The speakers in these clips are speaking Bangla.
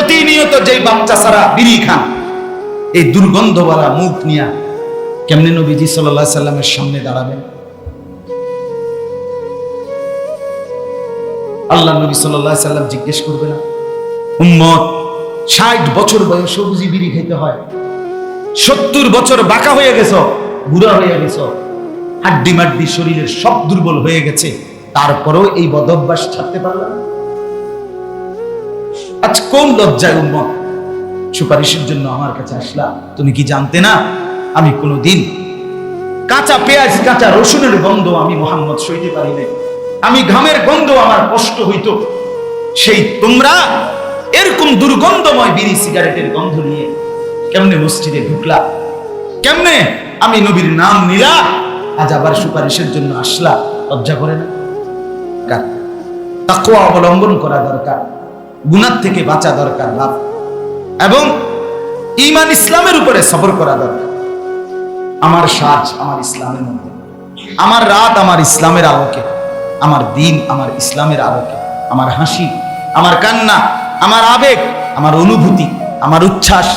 প্রতিনিয়ত যেই বাচ্চা ছাড়া বিড়ি খান, এই দুর্গন্ধওয়ালা মুখ নিয়ে কেমনে নবীজি সাল্লাল্লাহু আলাইহি সাল্লামের সামনে দাঁড়াবেন? আল্লাহ নবী সাল্লাল্লাহু আলাইহি সাল্লাম জিজ্ঞেস করবে না, উম্মত 60 বছর বয়সে বুঝি বিড়ি খেতে হয়? 70 বছর বাঁকা হয়ে গেছো, বুড়া হয়ে গেছো, হাড্ডি মাড্ডি শরীরের সব দুর্বল হয়ে গেছে, তারপরেও এই বদভ্যাস ছাড়তে পারলা না? আজ কোন লজ্জায় উম্মত সুপারিশের জন্য আমার কাছে আসলা? তুমি কি জানতে না আমি কোনোদিন কাঁচা পেঁয়াজ কাঁচা রসুনের গন্ধ আমি মুহাম্মদ সইতে পারি না, আমি ঘামের গন্ধ আমার কষ্ট হইতো, সেই তোমরা এরকম দুর্গন্ধময় বিড়ি সিগারেটের গন্ধ নিয়ে কেমনে মসজিদে ঢুকলা? কেমনে আমি নবীর নাম নিলা, আজ আবার সুপারিশের জন্য আসলা? লজ্জা করে না? তাকওয়া অবলম্বন করা দরকার, গুনাহ থেকে বাঁচা দরকার, লাভ এবং ঈমান ইসলামের উপরে সবর করা দরকার। আমার সাজ আমার ইসলামের মধ্যে, আমার রাত আমার ইসলামের আলোকে, আমার দিন আমার ইসলামের আলোকে, আমার হাসি আমার কান্না, আমার আবেগ আমার অনুভূতি, আমার উচ্ছ্বাস,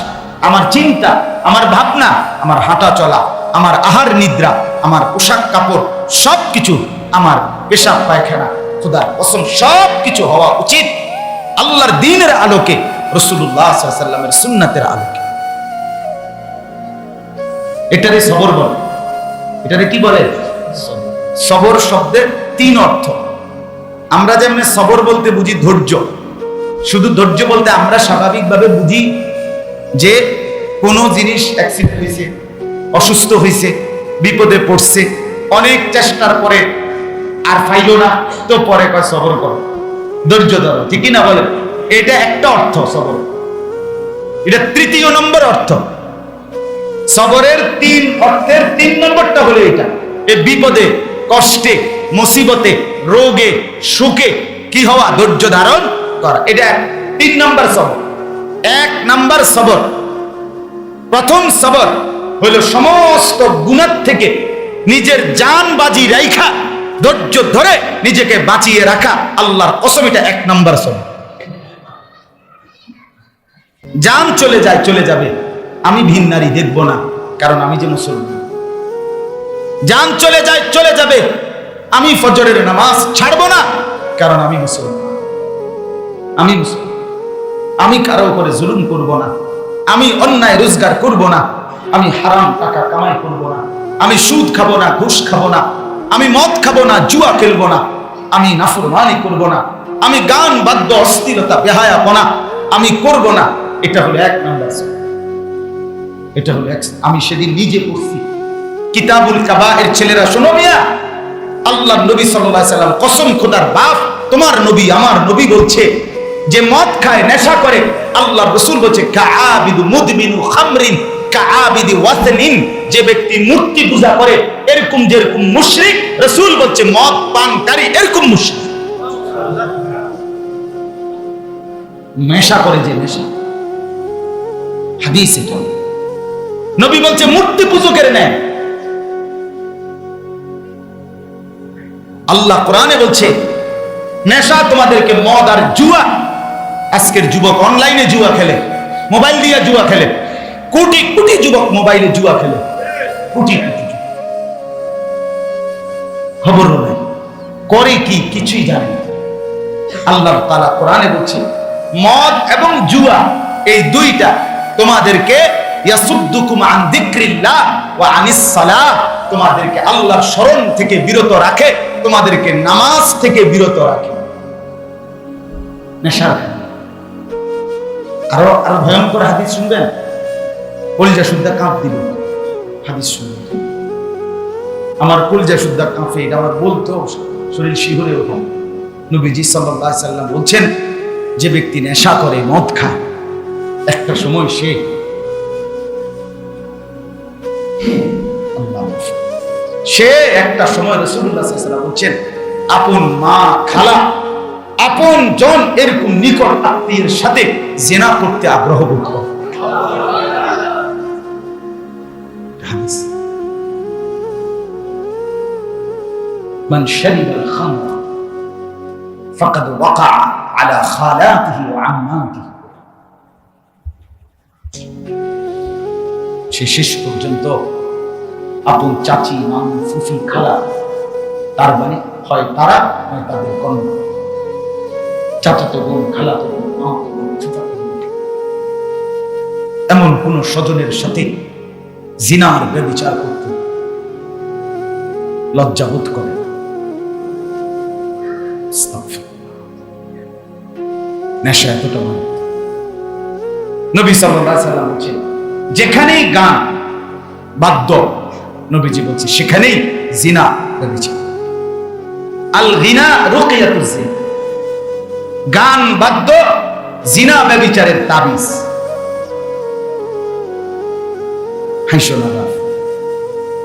আমার চিন্তা, আমার ভাবনা, আমার হাঁটা চলা, আমার আহার নিদ্রা, আমার পোশাক কাপড়, সবকিছু, আমার পেশাব পায়খানা, খোদার কসম সবকিছু হওয়া উচিত আল্লাহর দ্বীনের আলোকে, রাসূলুল্লাহ সাল্লাল্লাহু আলাইহি ওয়াসাল্লামের সুন্নাতের আলোকে। এটারে সবর বলে। এটারে কি বলে? সবর শব্দের 3 অর্থ। আমরা যেমন সবর বলতে বুঝি ধৈর্য, শুধু ধৈর্য বলতে আমরা স্বাভাবিকভাবে বুঝি যে কোনো জিনিস অ্যাক্সিডেন্ট হয়েছে, অসুস্থ হয়েছে, বিপদে পড়ছে, অনেক চেষ্টার পরে আর পাইলো না, তো পরে কয় সবর করো, ধৈর্য ধরো, ঠিকই না বলে? এটা একটা অর্থ সবর। এটা 3য় নম্বর অর্থ। সবরের 3 অর্থের 3 নম্বরটা হলো এটা, এই বিপদে কষ্টে মুসিবতে রোগে সুখে কি হওয়া? ধৈর্য ধারণ করা। এটা 3 নম্বর সবর। 1 নম্বর সবর, প্রথম সবর হলো সমস্ত গুনাহ থেকে নিজের জান বাজি রাখা, ধৈর্য ধরে নিজেকে বাঁচিয়ে রাখা। আল্লাহর কসম এটা 1 নম্বর সবর। জান চলে যায়, চলে যাবে, আমি ভিন নারী দেখবো না, কারণ আমি যে মুসলমান। জান চলে যায়, চলে যাবে, আমি ফজরের নামাজ ছাড়বো না, কারণ আমি মুসলমান। আমি মুসলমান। আমি কারো উপরে জুলুম করব না, আমি অন্যায় রোজগার করব না, আমি হারাম টাকা কামাই করব না, আমি সুদ খাবো না, ঘুষ খাবো না, আমি মদ খাবো না, জুয়া খেলবো না, আমি নাফরমানি করব না, আমি গান বাদ্য অস্থিরতা বেহায়াপনা আমি করব না। এটা হলো 1 নম্বর। এটা হলো আমি সেদিন নিজে পড়ছি কিতাবুল কাবায়ের। ছেলেরা শোনো মিয়া, আল্লাহ নবী সাল্লাল্লাহু আলাইহি সাল্লাম, কসম খোদার বাপ তোমার নবী আমার নবী বলছে, যে মদ খায় নেশা করে, আল্লাহ রাসূল বলছে কাআবিদু মুদমিনু খামরিন কাআবিদি ওয়াসনিন, যে ব্যক্তি মূর্তি পূজা করে এরকম যেরকম মুশরিক, রাসূল বলছে মদ পানকারী এরকম মুশরিক। নেশা করে যে নেশা, হাদিস এটা। নবী বলছে মূর্তি পূজকের ন্যায়। আল্লাহ কোরআনে বলছে নেশা তোমাদেরকে মদ আর জুয়া। আজকের যুবক অনলাইনে জুয়া খেলে, মোবাইল দিয়ে জুয়া খেলে, কোটি কোটি যুবক মোবাইলে জুয়া খেলে, কোটি কোটি খবর নাই, করে কি কিছুই জানে না। আল্লাহ তাআলা কোরআনে বলছে মদ এবং জুয়া এই দুইটা তোমাদেরকে ইয়াসুদ্দুকুম আন যিকরিল্লাহ ওয়া আনিস সালাহ, তোমাদেরকে আল্লাহর স্মরণ থেকে বিরত রাখে, তোমাদেরকে নামাজ থেকে বিরত রাখে। নেশা। আরো আরো ভয়ঙ্কর হাদিস শুনবেন, কলিজা শুদ্ধা কাঁপ দিল। হাদিস শুনবেন, আমার কলিজা শুদ্ধা কাঁপে, এটা আমার বলতেও শরীর শিহরে ওঠে। নবীজি সাল্লাল্লাহু আলাইহি সাল্লাম বলছেন, যে ব্যক্তি নেশা করে, মদ খায়, একটা সময় সে একটা সময় রাসূলুল্লাহ সাল্লাল্লাহু আলাইহি ওয়াসাল্লাম বলছেন, আপন মা খালা আপন জন এরকম নিকট আত্মীয়ের সাথে জিনা করতে আগ্রহ বোধ করে। মান শারিবাল খামর ফাকাদ ওয়াকা আলা খালাতিহি ওয়া আম্মাতিহি, সে শেষ পর্যন্ত আপন চাচি, মামু, ফুফি, খালা, তার মানে হয় তারা হয় তাদের কন্যা, চাচাতো বোন, খালাতো বোন, মামাতো বোন, ফুফাতো বোন, এমন কোন স্বজনের সাথে জিনার ব্যভিচার করতে লজ্জাবোধ করে না। নেশা এতটা মানে নবী সাল্লাল্লাহু আলাইহি ওয়াসাল্লাম বলেছেন, যেখানেই গান বাদ্য, নবীজি বলছে সেখানেই জিনা ব্যভিচার। আল গিনা রুকিয়াতুজ জিনা, গান বাদ্য জিনা ব্যভিচারের তাবিজ। হাইশো না,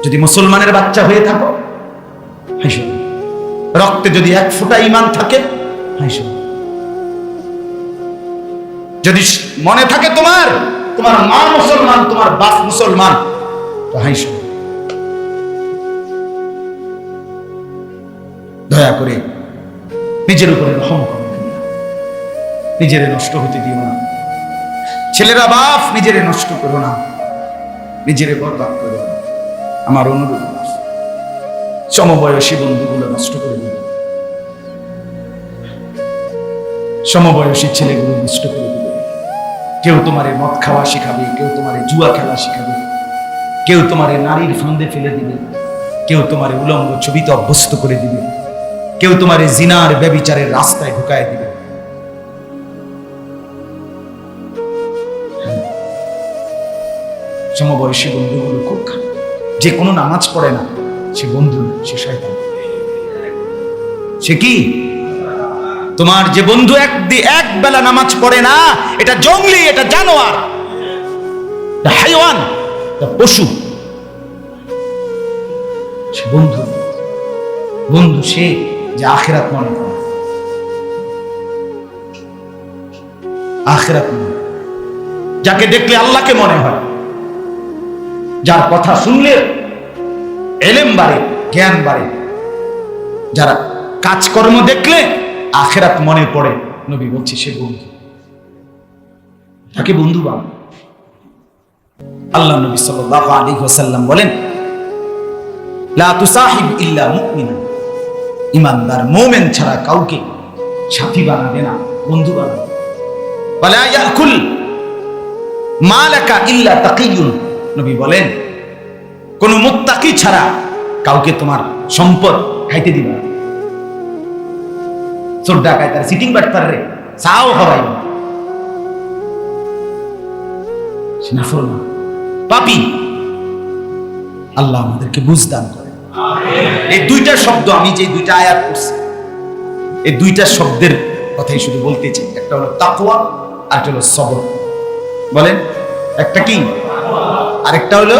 যদি মুসলমানের বাচ্চা হয়ে থাকো হাইশো, রক্তে যদি এক ফোঁটা ঈমান থাকে হাইশো, যদি মনে থাকে তোমার মা মুসলমান, তোমার বাপ মুসলমান, তো হাইশো। দয়া করে নিজের উপরে রহম করো, নিজেরে নষ্ট হতে দিও না। ছেলেরা বাপ, নিজেরে নষ্ট করো না, নিজেরে বরবাদ করো না। আমার অনুরোধ, সমবয়সী বন্ধুগুলো নষ্ট করে দিবে, সমবয়সী ছেলেগুলো নষ্ট করে দিবে। কেউ তোমারে মদ খাওয়া শিখাবে, কেউ তোমারে জুয়া খেলা শিখাবে, কেউ তোমারে নারীর ফান্দে ফেলে দিবে, কেউ তোমারে উলঙ্গ ছবিতে অভ্যস্ত করে দিবে, কেউ তোমারে জিনার ব্যভিচারের রাস্তায় ঢুকায় দিবে। সমবয়সী বন্ধুগুলো খুব খারাপ। যে কোনো নামাজ পড়ে না সে বন্ধু না, সে শয়তান। সে কি? তোমার যে বন্ধু এক বেলা নামাজ পড়ে না, এটা জঙ্গলি, এটা জানোয়ার, এটা হাইওয়ান, এটা পশু। সে বন্ধু সে যে আখিরাত মনে করে, আখিরাত মনে, যাকে দেখলে আল্লাহকে মনে হয়, যার কথা শুনলে এলেম বাড়ে, জ্ঞান বাড়ে, যারা কাজকর্ম দেখলে আখিরাত মনে পড়ে, নবী বলছে সে বন্ধু, তাকে বন্ধু বানাও। আল্লাহ নবী সাল্লাল্লাহু আলাইহি ওয়াসাল্লাম বলেন, লা তুসাহিব ইল্লা মুমিনা, ঈমানদার মুমিন ছাড়া কাউকে সাথী বানাবে না, বন্ধু বানাবে। ওয়ালা ইয়াকুল মালাকা ইল্লা তাকিয়ুন, নবী বলেন কোন মুত্তাকি ছাড়া কাউকে তোমার সম্পদ খাইতে দিবে না। চোর ডাকায় তার সিটিং বাটপার রে চাও হবাই পাপি। আল্লাহ আমাদেরকে বুঝ দান করে। এই দুইটা শব্দ, আমি যে দুইটা আয়াত করছি, এই দুইটা শব্দের কথাই শুধু বলতে চাই। একটা হলো তাকওয়া, আর একটা হলো সবর। বলেন, একটা কি আরেকটা হলো?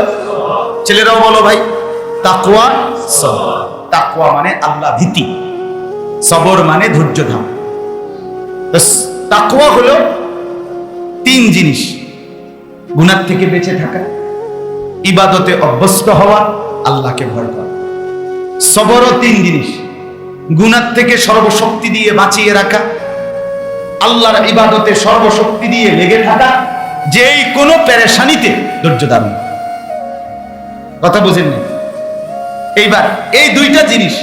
ছেলেরাও বলো ভাই, তাকওয়া সবর। তাকওয়া মানে আল্লাহ ভীতি, সবর মানে ধৈর্য ধারণ। তাকওয়া হলো তিন জিনিস: গুনাহ থেকে বেঁচে থাকা, ইবাদতে অভ্যস্ত হওয়া, আল্লাহকে ভয় করা। সবরও তিন জিনিস: গুনাহ থেকে সর্বশক্তি দিয়ে বাঁচিয়ে রাখা, আল্লাহর ইবাদতে সর্বশক্তি দিয়ে লেগে থাকা, যেই কোনো পেরেশানিতে ধৈর্য ধারণ। কথা বুঝেন না? এইবার এই দুইটা জিনিস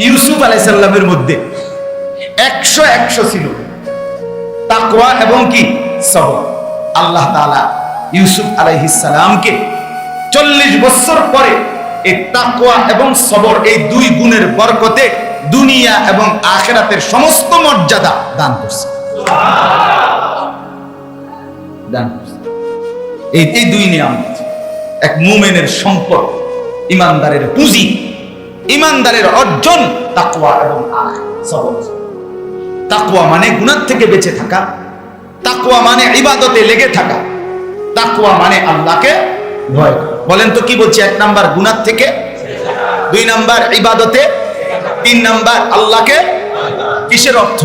ইউসুফ আলাইহিস সালামের মধ্যে 100 ছিল, তাকওয়া এবং কি সবর। আল্লাহ তাআলা ইউসুফ আলাইহিস সালামকে 40 বছর পরে এই তাকওয়া এবং সবর, এই দুই গুণের বরকতে দুনিয়া এবং আখিরাতের সমস্ত মর্যাদা দান করছে। এই দুই নিয়ামত, এক মুমিনের সম্পদ, ইমানদারের পুঁজি, ইমানদারের অর্জন, তাকওয়া এবং সবর। তাকওয়া মানে গুনাহ থেকে বেঁচে থাকা, তাকওয়া মানে ইবাদতে লেগে থাকা, তাকওয়া মানে আল্লাহকে ভয় করা। বলেন তো কি বলছি? 1 নাম্বার গুনাহ থেকে, 2 নাম্বার ইবাদতে, 3 নাম্বার আল্লাহকে। কিসের অর্থ?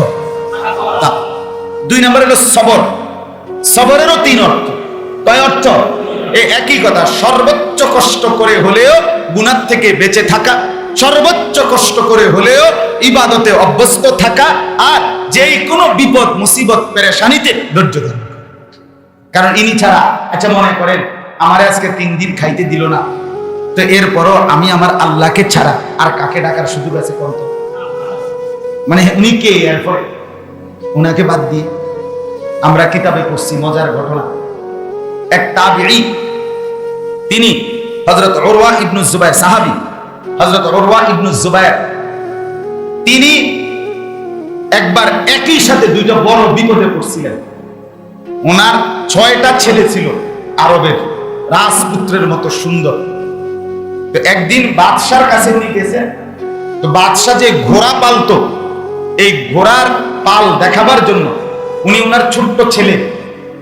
2 নাম্বার হলো সবর। সবরেরও 3 অর্থ। কয় অর্থ? এই একই কথা, সর্বোচ্চ কষ্ট করে হলেও গুনাহ থেকে বেঁচে থাকা, সর্বোচ্চ কষ্ট করে হলেও ইবাদতে অভ্যস্ত থাকা, আর যেই কোনো বিপদ মুসিবত পেরেশানিতে ধৈর্য ধরা। কারণ ইনি ছাড়া, আচ্ছা মনে করেন আমারে আজকে 3 দিন খাইতে দিল না, তো এরপরও আমি আমার আল্লাহকে ছাড়া আর কাকে ডাকার সুযোগ আছে কোন? তো মানে উনি কে? এরপর উনাকে বাদ দিয়ে আমরা কিতাবে পড়ছি মজার ঘটনা। এক তাবিঈ, তিনি হযরত উরওয়া ইবনে জুবায়ের, সাহাবী হযরত উরওয়া ইবনে জুবায়ের, তিনি একবার একই সাথে দুইটা বড় বিপদে পড়ছিলেন। ওনার 6টা ছেলে ছিল, আরবের রাজপুত্রের মতো সুন্দর। তো একদিন বাদশার কাছে উনি গেছেন। তো বাদশা যে ঘোড়া পালতো, এই ঘোড়ার পাল দেখাবার জন্য উনি ওনার ছোট্ট ছেলে,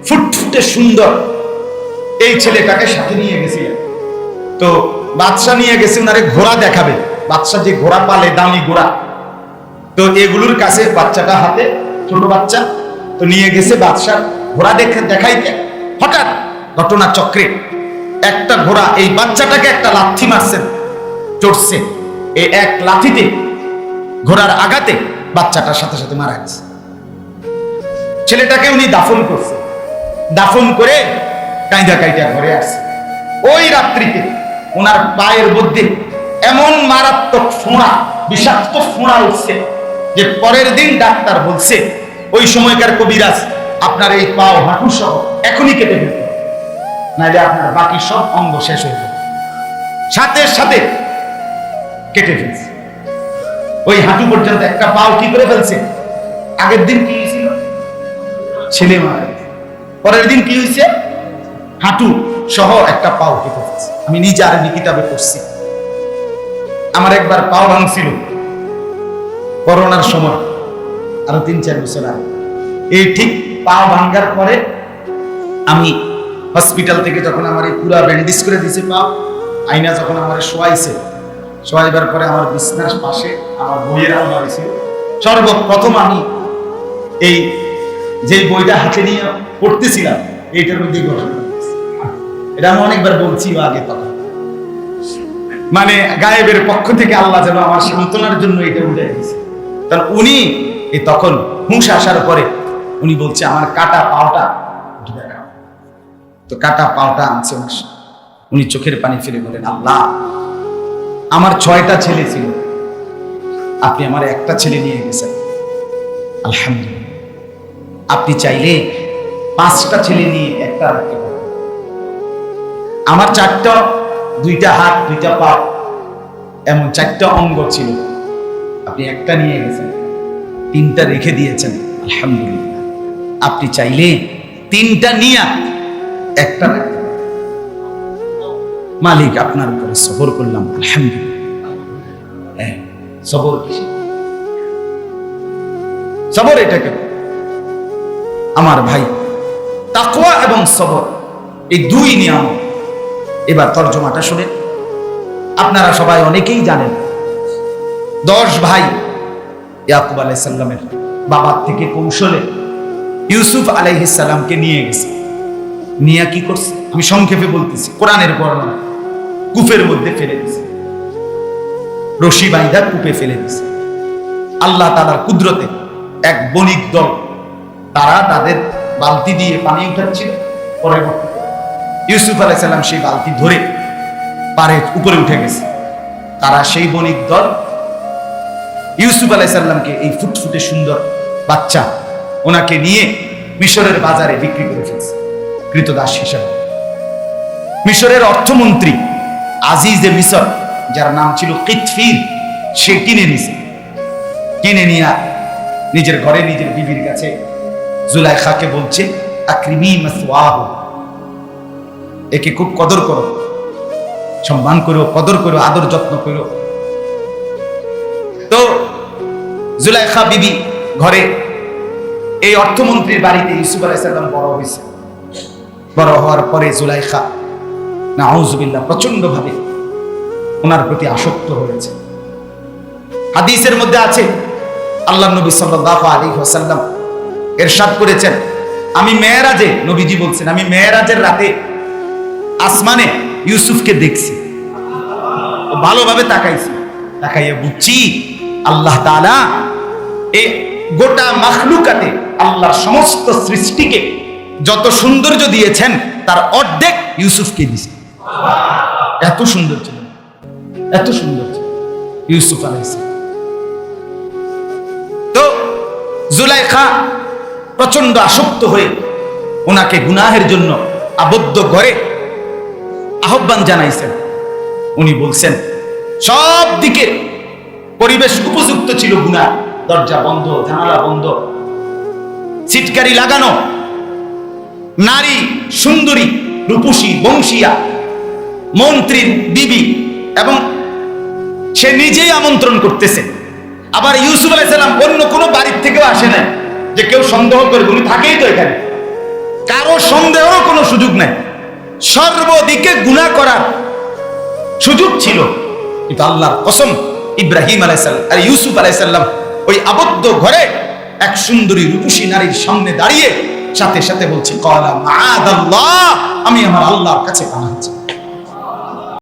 ফুটফুটে সুন্দর এই ছেলেটাকে সাথে নিয়ে গেছিলেন। তো বাদশা নিয়ে গেছে ওনারে ঘোড়া দেখাবে। বাদশা যে ঘোড়া পালে, দামি ঘোড়া, তো এগুলোর কাছে বাচ্চাটা হাতে, ছোট বাচ্চা, তো নিয়ে গেছে বাদশার ঘোড়া দেখাইতে। হঠাৎ ঘটনা চক্রে একটা ঘোড়া এই বাচ্চাটাকে একটা লাথি মারছেন, চড়ছে। এই এক লাথিতে, ঘোড়ার আঘাতে বাচ্চাটার সাথে সাথে মারা গেছে। ছেলেটাকে উনি দাফন করছে। দাফন করে কাইদা কাইটা ঘরে আসছে। ওই রাত্রিতে ওনার পায়ের মধ্যে এমন মারাত্মক ফোঁড়া, বিষাক্ত ফোঁড়া উঠছে যে পরের দিন ডাক্তার বলছে ওই সময়কার কবিরাজ, আপনার এই পাও হাঁটু সহ এখনই কেটে ফেলতে, নাহলে আপনার বাকি সব অঙ্গ শেষ হয়ে যাবে। সাথে সাথে কেটে ফেলছে। ওই হাঁটু পর্যন্ত একটা পাও কি করে ফেলছে। আগের দিন কি হয়েছিল? ছেলে মারা গেছে। পরের দিন কি হয়েছে? হাঁটু সহ একটা পাও কেটে ফেলছে। আমি নিজে আরবি কিতাবে পড়ছি। আমার একবার পাও ভাঙছিল করোনার সময়, আরো 3-4 বছর আগে। এই ঠিক পাও ভাঙার পরে আমি হসপিটাল থেকে যখন আমার এই পুরা ব্যান্ডেজ করে দিয়েছে পা, আইনা যখন আমার শোয়াইবার পরে আমার বিছনার পাশে আমার বইয়ের আলমারি ছিল। সর্বপ্রথম আমি এই যে বইটা হাতে নিয়ে পড়তেছিলাম, এইটার মধ্যে ঘটনা, এটা আমি অনেকবার বলছি আগে। তখন মানে গায়েবের পক্ষ থেকে আল্লাহ যেন আমার সান্ত্বনার জন্য এটা উঠে গেছে। কারণ উনি তখন হুঁশ আসার পরে উনি বলছে আমার কাটা পাওটা দেখাও। তো কাটা পাওটা আনছে ওনার, উনি চোখের পানি ফেলে বলেন, আল্লাহ, আমার 6টা ছেলে ছিল, আপনি আমার একটা ছেলে নিয়ে গেছেন, আলহামদুলিল্লাহ। আপনি চাইলে 5টা ছেলে নিয়ে একটা রাখতে পারেন। আমার 4টা, 2টা হাত, 2টা পা, এমন 4টা অঙ্গ ছিল, আপনি একটা নিয়ে গেছেন, 3টা রেখে দিয়েছেন, আলহামদুলিল্লাহ। আপনি চাইলে 3টা নিয়ে একটা রাখতে পারেন। মালিক, আপনার উপরে সবর করলাম, আলহামদুলিল্লাহ। হ্যাঁ, সবর, সবর এটাকে আমার ভাই, তাকওয়া এবং সবর, এই 2 নিয়ামত। এবার তরজমাটা শুনেন। আপনারা সবাই অনেকেই জানেন 10 ভাই ইয়াকুব আলাইহিস সালামের বাবার থেকে কৌশলে ইউসুফ আলাইহিস সালামকে নিয়ে গেছে। নিয়া কি করছে আমি সংক্ষেপে বলতেছি, কোরআনের বর্ণনা। কূপের মধ্যে ফেলে দিয়েছে, রশি বাইন্ধা কূপে ফেলে দিয়েছে। আল্লাহ তাআলার কুদরতে এক বণিক দল, তারা তাদের বালতি দিয়ে পানি উঠাচ্ছিল। পরে ইউসুফ আলাইহিস সালাম সেই বালতি ধরে পাড়ের উপরে উঠে গেছে। তারা সেই বণিক দল ইউসুফ আলাইহিস সালামকে, এই ফুটফুটে সুন্দর বাচ্চা, ওনাকে নিয়ে মিশরের বাজারে বিক্রি করে ফেলছে কৃতদাস হিসাবে। মিশরের অর্থমন্ত্রী আজিজে মিশর, যার নাম ছিল কিতফির, সে কিনে নিছে। কিনে নিয়ে নিজের ঘরে নিজের বিবির কাছে জুলাইখাকে বলছে, আকরিমি মাসওয়াহু, একে খুব কদর করো, সম্মান করো, কদর করো, আদর যত্ন করো। তো জুলাইখা বিবি ঘরে, এই অর্থমন্ত্রীর বাড়িতে ইউসুফ আলাইহিস সালাম বড় হয়েছে। বড় হওয়ার পরে জুলাইখা নাউজুবিল্লাহ প্রচন্ড ভাবে ওনার প্রতি আসক্ত হয়েছে। হাদিসের মধ্যে আছে, আল্লাহর নবী সাল্লাল্লাহু আলাইহি ওয়াসাল্লাম ইরশাদ করেছেন, আমি মেরাজে, নবীজি বলছেন, আমি মেরাজের রাতে আসমানে ইউসুফকে দেখছি, ভালোভাবে তাকাইছি, তাকাইয়া বুঝছি আল্লাহ তাআলা এই গোটা মাখলুকাতে, আল্লাহর সমস্ত সৃষ্টিকে যত সৌন্দর্য দিয়েছেন তার অর্ধেক ইউসুফকে দিয়েছেন। এত সুন্দর ছিল, এত সুন্দর ছিল ইউসুফ আলাইহিস সালাম। তো জুলাইখা প্রচন্ড আসক্ত হয়ে ওনাকে গুনাহের জন্য আবদ্ধ ঘরে আহ্বান জানাইছেন। উনি বলছেন সব দিকে পরিবেশ উপযুক্ত ছিল, গুনাহ, দরজা বন্ধ, জানালা বন্ধ, সিটকারি লাগানো, নারী সুন্দরী রূপসী বংশিয়া মন্ত্রীর বিবি, এবং সে নিজেই আমন্ত্রণ করতেছে। আবার ইউসুফ আলাইহিস সালাম অন্য কোনো বাড়ির থেকেও আসে নাই যে কেউ সন্দেহ করবে, উনি থাকেই তো এখানে, কারো সন্দেহ কোনো সুযোগ নাই, সর্বদিকে গুনাহ করার সুযোগ ছিল। কিন্তু আল্লাহর কসম, ইব্রাহিম আলাইহিস সালাম আর ইউসুফ আলাইহিস সালাম ওই আবদ্ধ ঘরে এক সুন্দরী রূপসী নারীর সামনে দাঁড়িয়ে সাথে সাথে বলছে, ক্বালা মাআদাল্লাহ, আমি আমার আল্লাহর কাছে পানাহ চাই।